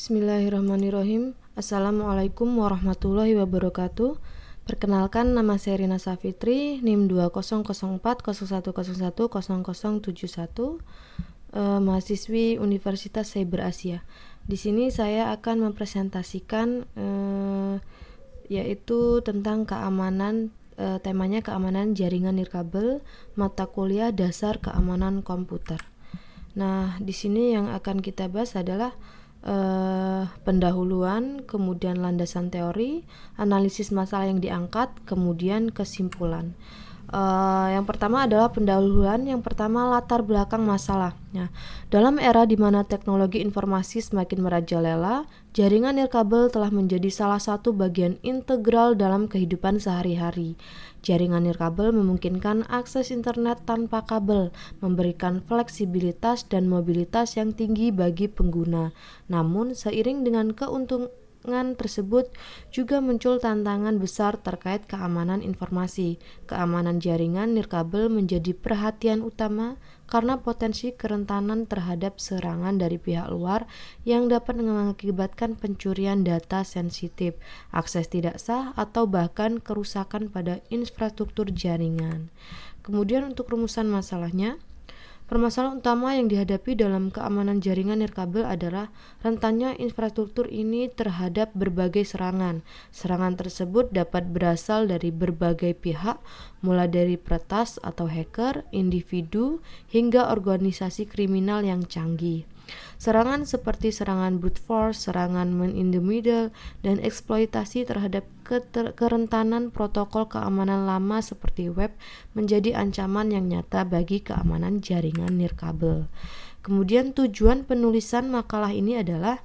Bismillahirrahmanirrahim. Assalamualaikum warahmatullahi wabarakatuh. Perkenalkan, nama saya Rina Safitri, NIM 200401010071, mahasiswi Universitas Cyber Asia. Di sini saya akan mempresentasikan yaitu tentang keamanan, temanya keamanan jaringan nirkabel, mata kuliah dasar keamanan komputer. Nah, di sini yang akan kita bahas adalah pendahuluan, kemudian landasan teori, analisis masalah yang diangkat, kemudian kesimpulan. Yang pertama adalah pendahuluan. Yang pertama, latar belakang masalah. Nah, dalam era di mana teknologi informasi semakin merajalela, jaringan nirkabel telah menjadi salah satu bagian integral dalam kehidupan sehari-hari. Jaringan nirkabel memungkinkan akses internet tanpa kabel, memberikan fleksibilitas dan mobilitas yang tinggi bagi pengguna. Namun, seiring dengan keuntungan tersebut juga muncul tantangan besar terkait keamanan informasi. Keamanan jaringan nirkabel menjadi perhatian utama karena potensi kerentanan terhadap serangan dari pihak luar yang dapat mengakibatkan pencurian data sensitif, akses tidak sah, atau bahkan kerusakan pada infrastruktur jaringan. Kemudian untuk rumusan masalahnya, permasalahan utama yang dihadapi dalam keamanan jaringan nirkabel adalah rentannya infrastruktur ini terhadap berbagai serangan. Serangan tersebut dapat berasal dari berbagai pihak, mulai dari peretas atau hacker, individu, hingga organisasi kriminal yang canggih. Serangan seperti serangan brute force, serangan man in the middle, dan eksploitasi terhadap kerentanan protokol keamanan lama seperti web menjadi ancaman yang nyata bagi keamanan jaringan nirkabel. Kemudian tujuan penulisan makalah ini adalah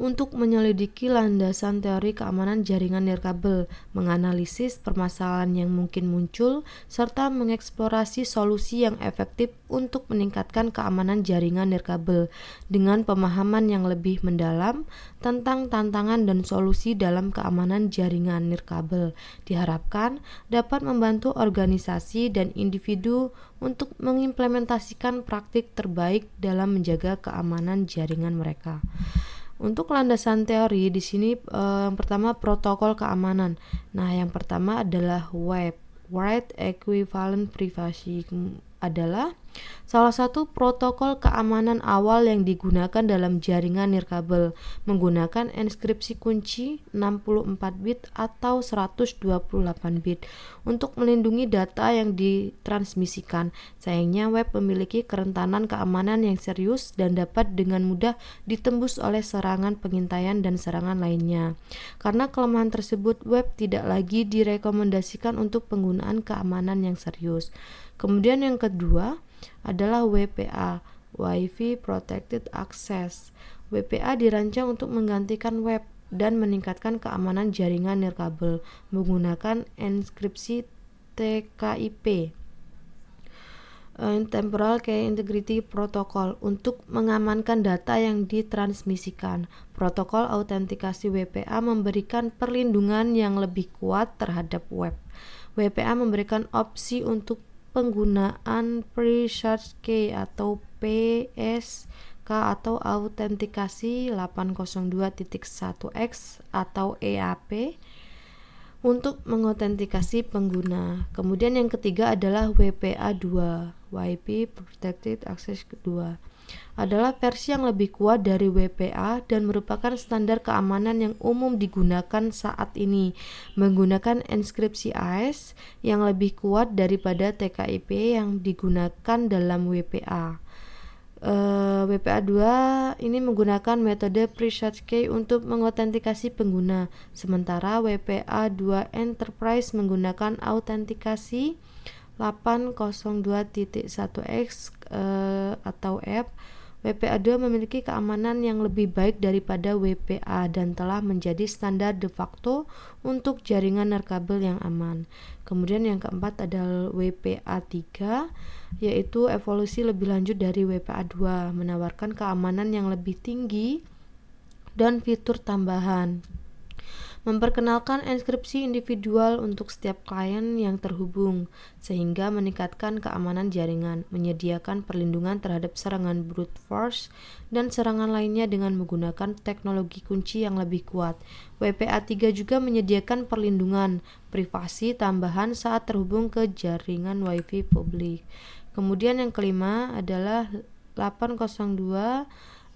untuk menyelidiki landasan teori keamanan jaringan nirkabel, menganalisis permasalahan yang mungkin muncul, serta mengeksplorasi solusi yang efektif untuk meningkatkan keamanan jaringan nirkabel dengan pemahaman yang lebih mendalam tentang tantangan dan solusi dalam keamanan jaringan nirkabel. Diharapkan dapat membantu organisasi dan individu untuk mengimplementasikan praktik terbaik dalam menjaga keamanan jaringan mereka. Untuk landasan teori di sini yang pertama protokol keamanan. Nah, yang pertama adalah WEP, Wide Equivalent Privacy, adalah salah satu protokol keamanan awal yang digunakan dalam jaringan nirkabel, menggunakan enskripsi kunci 64 bit atau 128 bit untuk melindungi data yang ditransmisikan. Sayangnya web memiliki kerentanan keamanan yang serius dan dapat dengan mudah ditembus oleh serangan pengintaian dan serangan lainnya. Karena kelemahan tersebut, web tidak lagi direkomendasikan untuk penggunaan keamanan yang serius. Kemudian yang kedua adalah WPA, Wi-Fi Protected Access. WPA dirancang untuk menggantikan web dan meningkatkan keamanan jaringan nirkabel menggunakan enskripsi TKIP, Temporal Key Integrity Protocol, untuk mengamankan data yang ditransmisikan. Protokol autentikasi WPA memberikan perlindungan yang lebih kuat terhadap web. WPA memberikan opsi untuk penggunaan Pre-Search Key atau PSK atau autentikasi 802.1x atau EAP untuk mengautentikasi pengguna. Kemudian yang ketiga adalah WPA2, Wi-Fi Protected Access 2. Adalah versi yang lebih kuat dari WPA dan merupakan standar keamanan yang umum digunakan saat ini, menggunakan enskripsi AES yang lebih kuat daripada TKIP yang digunakan dalam WPA. WPA2 ini menggunakan metode Pre-Search Key untuk mengautentikasi pengguna, sementara WPA2 Enterprise menggunakan autentikasi 802.1x atau F. WPA2 memiliki keamanan yang lebih baik daripada WPA dan telah menjadi standar de facto untuk jaringan nirkabel yang aman. Kemudian yang keempat adalah WPA3, yaitu evolusi lebih lanjut dari WPA2, menawarkan keamanan yang lebih tinggi dan fitur tambahan. Memperkenalkan enkripsi individual untuk setiap klien yang terhubung, sehingga meningkatkan keamanan jaringan, menyediakan perlindungan terhadap serangan brute force dan serangan lainnya dengan menggunakan teknologi kunci yang lebih kuat. WPA3 juga menyediakan perlindungan privasi tambahan saat terhubung ke jaringan Wi-Fi publik. Kemudian yang kelima adalah 802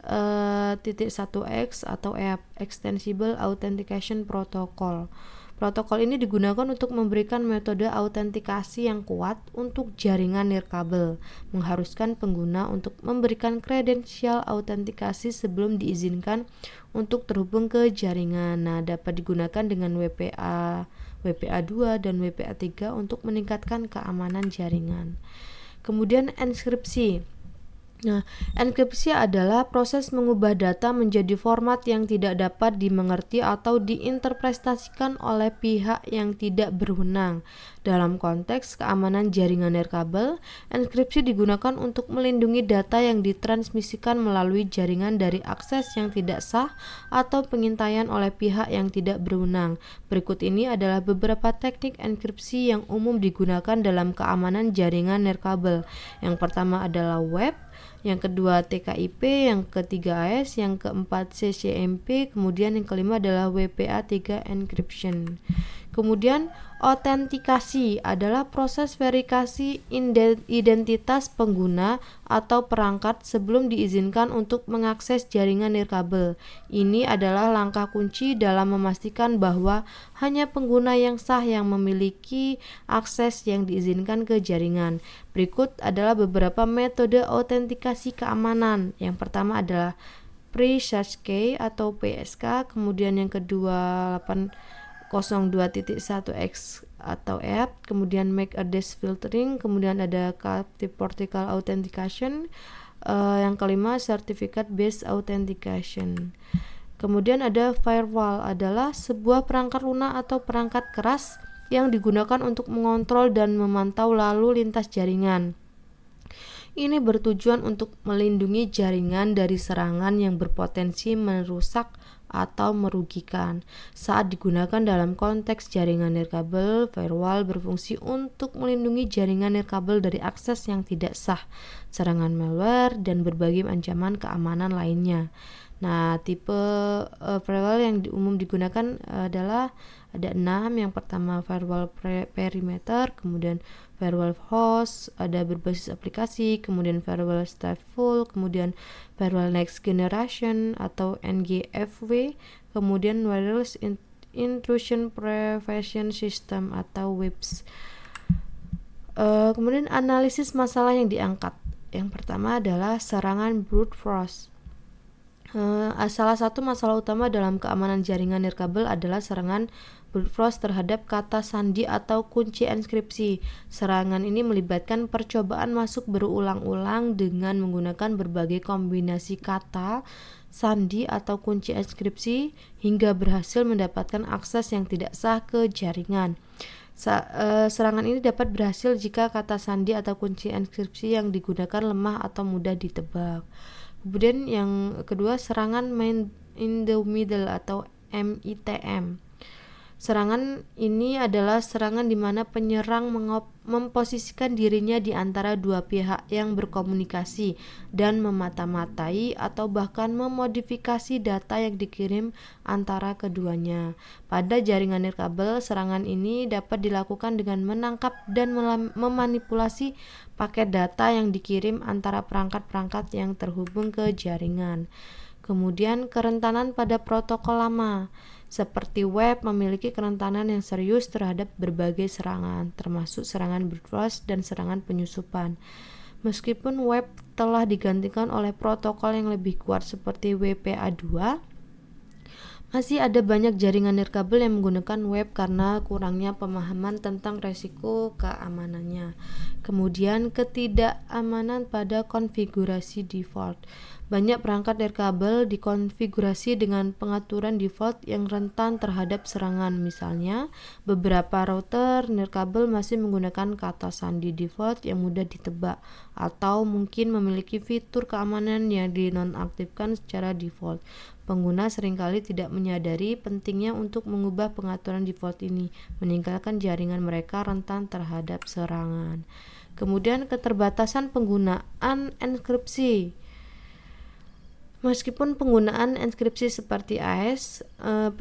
.1x atau Extensible Authentication Protocol. Protokol ini digunakan untuk memberikan metode autentikasi yang kuat untuk jaringan nirkabel, mengharuskan pengguna untuk memberikan kredensial autentikasi sebelum diizinkan untuk terhubung ke jaringan. Nah, dapat digunakan dengan WPA2 dan WPA3 untuk meningkatkan keamanan jaringan. Kemudian enkripsi. Nah, enkripsi adalah proses mengubah data menjadi format yang tidak dapat dimengerti atau diinterpretasikan oleh pihak yang tidak berwenang. Dalam konteks keamanan jaringan nirkabel, enkripsi digunakan untuk melindungi data yang ditransmisikan melalui jaringan dari akses yang tidak sah atau pengintaian oleh pihak yang tidak berwenang. Berikut ini adalah beberapa teknik enkripsi yang umum digunakan dalam keamanan jaringan nirkabel. Yang pertama adalah web, yang kedua TKIP, yang ketiga AES, yang keempat CCMP, kemudian yang kelima adalah WPA3 encryption. Kemudian autentikasi adalah proses verifikasi identitas pengguna atau perangkat sebelum diizinkan untuk mengakses jaringan nirkabel. Ini adalah langkah kunci dalam memastikan bahwa hanya pengguna yang sah yang memiliki akses yang diizinkan ke jaringan. Berikut adalah beberapa metode autentikasi keamanan. Yang pertama adalah Pre-Search Key atau PSK, kemudian yang kedua 802.1x atau app, kemudian MAC address filtering, kemudian ada Captive Particle Authentication, yang kelima Certificate Based Authentication. Kemudian ada firewall, adalah sebuah perangkat lunak atau perangkat keras yang digunakan untuk mengontrol dan memantau lalu lintas jaringan. Ini bertujuan untuk melindungi jaringan dari serangan yang berpotensi merusak atau merugikan. Saat digunakan dalam konteks jaringan nirkabel, firewall berfungsi untuk melindungi jaringan nirkabel dari akses yang tidak sah, serangan malware, dan berbagai ancaman keamanan lainnya. Nah, tipe firewall yang umum digunakan adalah ada 6. Yang pertama firewall perimeter, kemudian firewall host, ada berbasis aplikasi, kemudian firewall stateful, kemudian firewall next generation atau NGFW, kemudian wireless intrusion prevention system atau WIPS. Kemudian analisis masalah yang diangkat. Yang pertama adalah serangan brute force. Salah satu masalah utama dalam keamanan jaringan nirkabel adalah serangan brute force terhadap kata sandi atau kunci enkripsi. Serangan ini melibatkan percobaan masuk berulang-ulang dengan menggunakan berbagai kombinasi kata sandi atau kunci enkripsi hingga berhasil mendapatkan akses yang tidak sah ke jaringan. Serangan ini dapat berhasil jika kata sandi atau kunci enkripsi yang digunakan lemah atau mudah ditebak. Kemudian yang kedua serangan man in the middle atau MITM. Serangan ini adalah serangan di mana penyerang memposisikan dirinya di antara dua pihak yang berkomunikasi dan memata-matai atau bahkan memodifikasi data yang dikirim antara keduanya. Pada jaringan nirkabel, serangan ini dapat dilakukan dengan menangkap dan memanipulasi paket data yang dikirim antara perangkat-perangkat yang terhubung ke jaringan. Kemudian kerentanan pada protokol lama seperti web memiliki kerentanan yang serius terhadap berbagai serangan, termasuk serangan brute force dan serangan penyusupan. Meskipun web telah digantikan oleh protokol yang lebih kuat seperti WPA2, masih ada banyak jaringan nirkabel yang menggunakan web karena kurangnya pemahaman tentang resiko keamanannya. Kemudian ketidakamanan pada konfigurasi default. Banyak perangkat nirkabel dikonfigurasi dengan pengaturan default yang rentan terhadap serangan. Misalnya, beberapa router nirkabel masih menggunakan kata sandi default yang mudah ditebak atau mungkin memiliki fitur keamanan yang dinonaktifkan secara default. Pengguna seringkali tidak menyadari pentingnya untuk mengubah pengaturan default ini, meninggalkan jaringan mereka rentan terhadap serangan. Kemudian keterbatasan penggunaan enkripsi. Meskipun penggunaan enkripsi seperti AES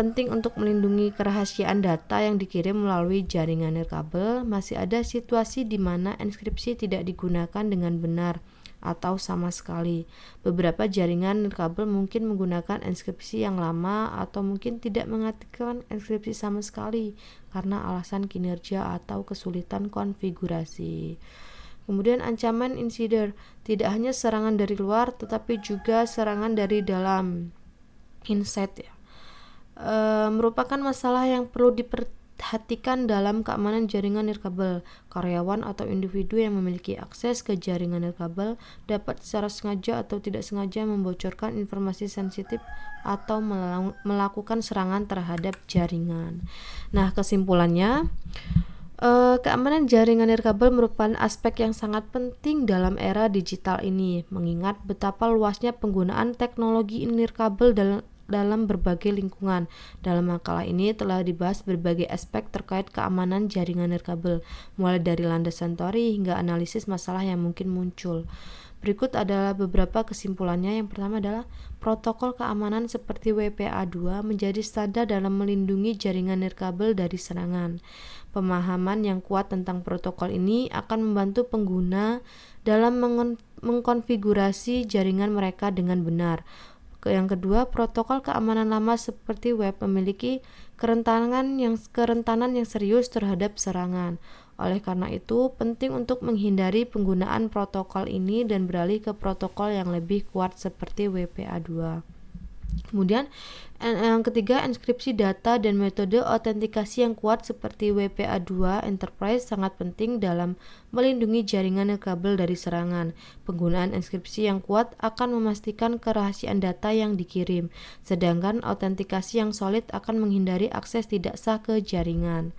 penting untuk melindungi kerahasiaan data yang dikirim melalui jaringan nirkabel, masih ada situasi di mana enkripsi tidak digunakan dengan benar atau sama sekali. Beberapa jaringan nirkabel mungkin menggunakan enkripsi yang lama atau mungkin tidak mengaktifkan enkripsi sama sekali karena alasan kinerja atau kesulitan konfigurasi. Kemudian ancaman insider, tidak hanya serangan dari luar tetapi juga serangan dari dalam. Inside merupakan masalah yang perlu diperhatikan dalam keamanan jaringan nirkabel. Karyawan atau individu yang memiliki akses ke jaringan nirkabel dapat secara sengaja atau tidak sengaja membocorkan informasi sensitif atau melakukan serangan terhadap jaringan. Nah, kesimpulannya, keamanan jaringan nirkabel merupakan aspek yang sangat penting dalam era digital ini, mengingat betapa luasnya penggunaan teknologi nirkabel dalam berbagai lingkungan. Dalam makalah ini telah dibahas berbagai aspek terkait keamanan jaringan nirkabel, mulai dari landasan teori hingga analisis masalah yang mungkin muncul. Berikut adalah beberapa kesimpulannya. Yang pertama adalah protokol keamanan seperti WPA2 menjadi standar dalam melindungi jaringan nirkabel dari serangan. Pemahaman yang kuat tentang protokol ini akan membantu pengguna dalam mengkonfigurasi jaringan mereka dengan benar. Yang kedua, protokol keamanan lama seperti web memiliki kerentanan yang serius terhadap serangan. Oleh karena itu, penting untuk menghindari penggunaan protokol ini dan beralih ke protokol yang lebih kuat seperti WPA2. Kemudian yang ketiga, enkripsi data dan metode autentikasi yang kuat seperti WPA2 Enterprise sangat penting dalam melindungi jaringan nirkabel dari serangan. Penggunaan enkripsi yang kuat akan memastikan kerahasiaan data yang dikirim, sedangkan autentikasi yang solid akan menghindari akses tidak sah ke jaringan.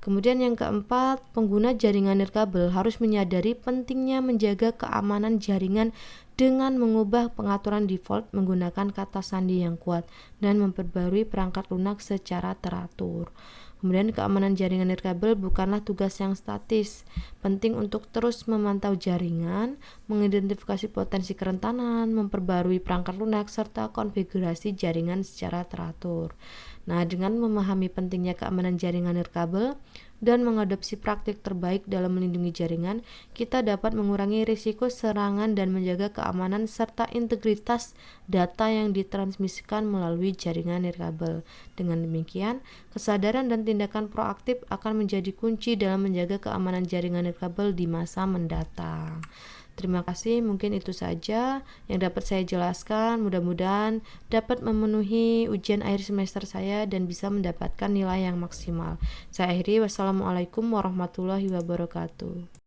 Kemudian yang keempat, pengguna jaringan nirkabel harus menyadari pentingnya menjaga keamanan jaringan dengan mengubah pengaturan default menggunakan kata sandi yang kuat dan memperbarui perangkat lunak secara teratur. Kemudian keamanan jaringan nirkabel bukanlah tugas yang statis. Penting untuk terus memantau jaringan, mengidentifikasi potensi kerentanan, memperbarui perangkat lunak, serta konfigurasi jaringan secara teratur. Nah, dengan memahami pentingnya keamanan jaringan nirkabel dan mengadopsi praktik terbaik dalam melindungi jaringan, kita dapat mengurangi risiko serangan dan menjaga keamanan serta integritas data yang ditransmisikan melalui jaringan nirkabel. Dengan demikian, kesadaran dan tindakan proaktif akan menjadi kunci dalam menjaga keamanan jaringan nirkabel di masa mendatang. Terima kasih, mungkin itu saja yang dapat saya jelaskan. Mudah-mudahan dapat memenuhi ujian akhir semester saya dan bisa mendapatkan nilai yang maksimal. Saya akhiri, wassalamualaikum warahmatullahi wabarakatuh.